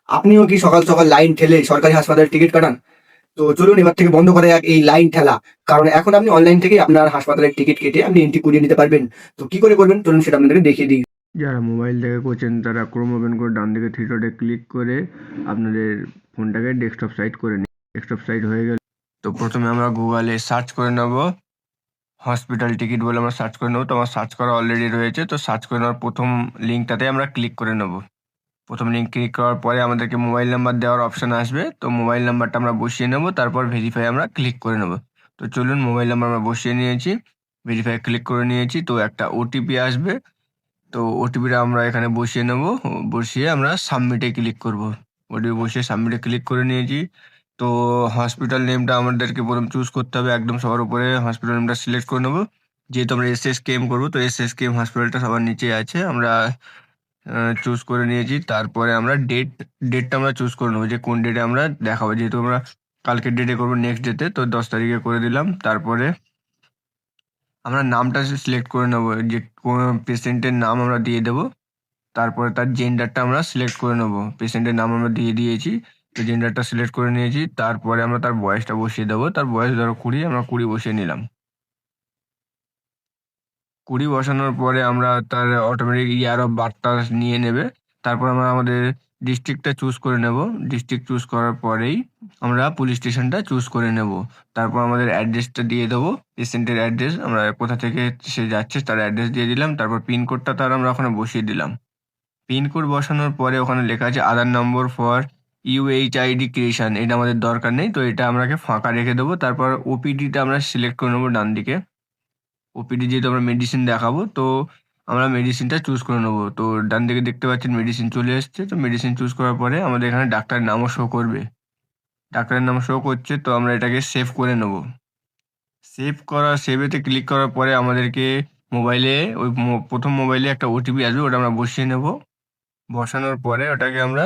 আপনিও কি সকাল সকাল লাইন ঠেলে সরকারি হাসপাতালের টিকিট কাটান? তো চলুন এবার থেকে বন্ধ করা যাক এই লাইন ঠেলা। কারণ এখন আপনি অনলাইন থেকেই আপনার হাসপাতালের টিকিট কেটে আপনি এন্ট্রি করিয়ে নিতে পারবেন। তো কি করে করবেন? চলুন সেটা আপনাদেরকে দেখিয়ে দিই। যারা মোবাইল থেকে করছেন তারা ক্রোম ওপেন করে ডান দিকে থ্রি ডটে ক্লিক করে আপনাদের ফোনটাকে ডেস্কটপ সাইট করে নিন। ডেস্কটপ সাইট হয়ে গেলে তো প্রথমে আমরা গুগলে সার্চ করে নেব, হসপিটাল টিকিট বলে আমরা সার্চ করে নেব। তো আমার সার্চ করা অলরেডি রয়েছে, তো সার্চ করে নেওয়ার প্রথম লিঙ্কটাতে আমরা ক্লিক করে নেব। প্রথম লিঙ্ক ক্লিক করার পরে আমাদেরকে মোবাইল নাম্বার দেওয়ার অপশান আসবে, তো মোবাইল নাম্বারটা আমরা বসিয়ে নেব, তারপর ভেরিফাই আমরা ক্লিক করে নেব। তো চলুন, মোবাইল নাম্বার আমরা বসিয়ে নিয়েছি, ভেরিফাই ক্লিক করে নিয়েছি, তো একটা ওটিপি আসবে, তো ওটিপিটা আমরা এখানে বসিয়ে নেব। বসিয়ে আমরা সাবমিটে ক্লিক করব। ওটিপি বসিয়ে সাবমিটে ক্লিক করে নিয়েছি। তো হসপিটাল নেমটা আমাদেরকে প্রথম চুজ করতে হবে, একদম সবার উপরে হসপিটাল নেমটা সিলেক্ট করে নেব। যেহেতু আমরা এসএসকেএম করবো, তো এসএসকেএম হসপিটালটা সবার নিচে আছে, আমরা চুজ করে নিয়েছি। তারপরে আমরা ডেটটা আমরা চুজ করে নেবো যে কোন ডেটে আমরা দেখাবো। যেহেতু আমরা কালকের ডেটে করবো, নেক্সট ডেতে, তো 10 তারিখে করে দিলাম। তারপরে আমরা নামটা সিলেক্ট করে নেবো, যে কোন পেশেন্টের নাম আমরা দিয়ে দেবো। তারপরে তার জেন্ডারটা আমরা সিলেক্ট করে নেবো। পেশেন্টের নাম আমরা দিয়ে দিয়েছি, তো জেন্ডারটা সিলেক্ট করে নিয়েছি। তারপরে আমরা তার বয়সটা বসিয়ে দেবো। তার বয়স ধরো 20, আমরা 20 বসিয়ে নিলাম। 20 বসানোর পরে আমরা তার অটোমেটিক ইয়ার অফ বার্থটা নিয়ে নেবে। তারপর আমরা আমাদের ডিস্ট্রিক্টটা চুজ করে নেব। ডিস্ট্রিক্ট চুজ করার পরেই আমরা পুলিশ স্টেশনটা চুজ করে নেব। তারপর আমাদের অ্যাড্রেসটা দিয়ে দেবো, পেশেন্টের অ্যাড্রেস, আমরা কোথা থেকে সে যাচ্ছে তার অ্যাড্রেস দিয়ে দিলাম। তারপর পিনকোডটা তার আমরা ওখানে বসিয়ে দিলাম। পিনকোড বসানোর পরে ওখানে লেখা আছে আধার নম্বর ফর ইউএইচআইডি ক্রিয়েশন, এটা আমাদের দরকার নেই, তো এটা আমরাকে ফাঁকা রেখে দেবো। তারপর ওপিডিটা আমরা সিলেক্ট করে নেবো ডান দিকে। ওপিডি যেহেতু আমরা মেডিসিন দেখাবো, তো আমরা মেডিসিনটা চুজ করে নেবো। তো ডান দিকে দেখতে পাচ্ছেন মেডিসিন চলে এসছে। তো মেডিসিন চুজ করার পরে আমাদের এখানে ডাক্তারের নামও শো করবে। ডাক্তারের নাম শো করছে, তো আমরা এটাকে সেভ করে নেব। সেভেতে ক্লিক করার পরে আমাদেরকে মোবাইলে ওই প্রথম মোবাইলে একটা ওটিপি আসবে, ওটা আমরা বসিয়ে নেব। বসানোর পরে ওটাকে আমরা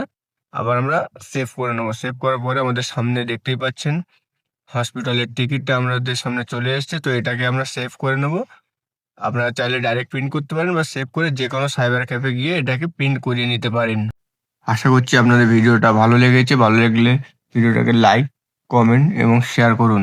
সেভ করে নেবো। সেভ করার পরে আমাদের সামনে দেখতেই পাচ্ছেন হসপিটালের টিকিটটা আমাদের সামনে চলে এসছে। তো এটাকে আমরা সেভ করে নেব। আপনারা চাইলে ডাইরেক্ট প্রিন্ট করতে পারেন বা সেভ করে যে কোনো সাইবার ক্যাফে গিয়ে এটাকে প্রিন্ট করিয়ে নিতে পারেন। আশা করছি আপনাদের ভিডিওটা ভালো লেগেছে। ভালো লাগলে ভিডিওটাকে লাইক, কমেন্ট এবং শেয়ার করুন।